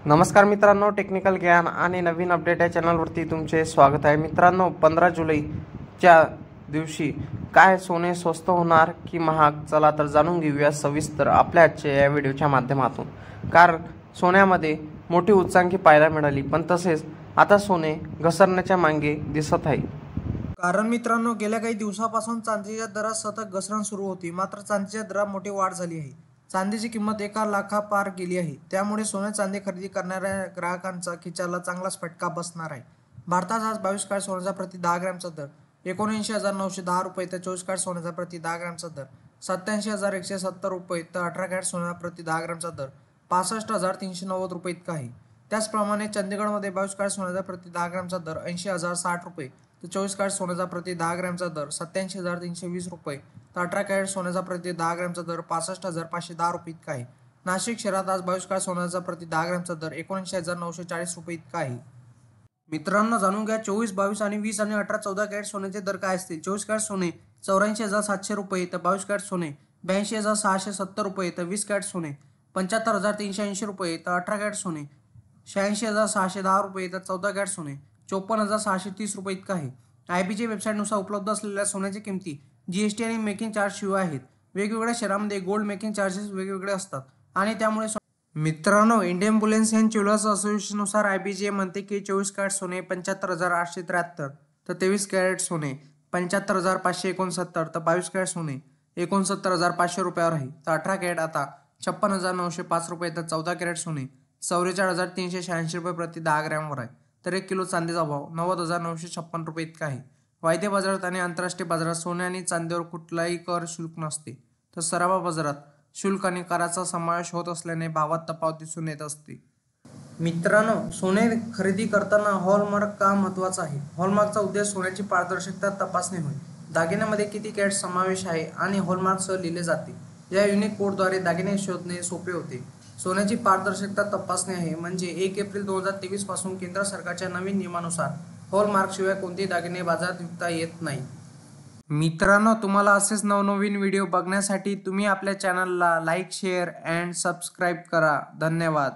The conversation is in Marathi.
नमस्कार मित्रांनो, टेक्निकल ज्ञान आणि नवीन अपडेट या चॅनलवरती तुमचे स्वागत आहे। मित्रांनो, 15 जुलैच्या दिवशी काय सोने स्वस्त होणार की महाग, चला तर जाणून घेऊया सविस्तर आपल्या आजच्या या व्हिडिओच्या माध्यमातून। कारण सोन्यामध्ये मोठी उच्चांकी पाहायला मिळाली, पण तसेच आता सोने घसरण्याच्या मागे दिसत आहे। कारण मित्रांनो, गेल्या काही दिवसापासून चांदीच्या दरात सतत घसरण सुरू होती। मात्र चांदीच्या दरात मोठी वाढ झाली आहे। चांदीची किंमत 1 लाखापार गेली आहे। त्यामुळे सोने चांदी खरेदी करणाऱ्या ग्राहकांचा खिशाला चांगलाच फटका बसणार आहे। भारतात आज 22 कॅरेट सोन्याचा प्रति 10 ग्रॅमचा दर 79,910 रुपये तर 24 कॅरेट सोन्याचा प्रति 10 ग्रॅमचा दर 87,170 रुपये तर 18 कॅरेट सोन्याचा प्रति 10 ग्रॅमचा दर 65,390 रुपये इतका आहे। त्याचप्रमाणे चंदीगडमध्ये 22 कॅरेट सोन्याचा प्रति 10 ग्रॅमचा दर 80,060 रुपये तर 24 कॅरेट सोन्याचा प्रति 10 ग्रॅमचा दर 87,320 रुपये तर 18 कॅरेट सोन्याचा प्रति 10 ग्रॅमचा दर 65,510 रुपये इतका आहे। नाशिक शहरात आज 22 कॅरेट सोन्याचा प्रति 10 ग्रॅमचा दर 79,940 रुपये इतका आहे। मित्रांनो, जाणून घ्या 24, 22 आणि 20 आणि 18, 14 कॅरेट सोन्याचे दर काय असतील। 24 कॅरेट सोने 84,700 रुपये तर 22 कॅरेट सोने 82,670 रुपये तर 20 कॅरेट सोने 75,380 रुपये तर 18 कॅरेट सोने 86,610 रुपये तर 14 कॅरेट सोने 54,630 रुपये इतका आहे। IBJ वेबसाईटनुसार उपलब्ध असलेल्या सोन्याची किमती GST आणि मेकिंग चार्ज शिवाय आहेत। वेगवेगळ्या शहरांमध्ये गोल्ड मेकिंग चार्जेस वेगवेगळे असतात आणि त्यामुळे मित्रांनो, इंडियन बुलियन अँड ज्वेलर्स असोसिएशननुसार IBJ म्हणते की 24 कॅरेट सोने 75,873 तर 23 कॅरेट सोने 75,569 तर 22 कॅरेट सोने 69,500 रुपयावर आहे। तर 18 कॅरेट आता 56,905 रुपये तर 14 कॅरेट सोने 44,386 रुपये प्रति 10 ग्रॅमवर आहे। तर 1 किलो चांदीचा भाव 90,956 रुपये इतका आहे। वायदे बाजारात आणि आंतरराष्ट्रीय बाजारात सोने आणि चांदीवर कुठलाही कर शुल्क नसते, तर सराफा बाजारात शुल्क आणि कराचा समावेश होत असल्याने भावात तफावत दिसून येत असते। मित्रांनो, सोने खरेदी करताना हॉलमार्क का महत्त्वाचा आहे। हॉलमार्कचा उद्देश सोन्याची पारदर्शकता तपासणे होय। दागिन्यामध्ये किती कॅरेट समावेश आहे आणि हॉलमार्कसह लिहिले जाते। या युनिक कोडद्वारे दागिने शोधणे सोपे होते। सोन्याची पारदर्शकता तपासणे आहे म्हणजे 1 एप्रिल 2023 पासून केंद्र सरकारच्या नवीन नियमानुसार हॉलमार्कशिवाय कोणतेही दागिने बाजारात विकता येत नाही। मित्रांनो, तुम्हाला असेच नवनवीन व्हिडिओ बघण्यासाठी तुम्ही आपल्या चॅनलला लाईक, शेअर अँड सबस्क्राईब करा। धन्यवाद।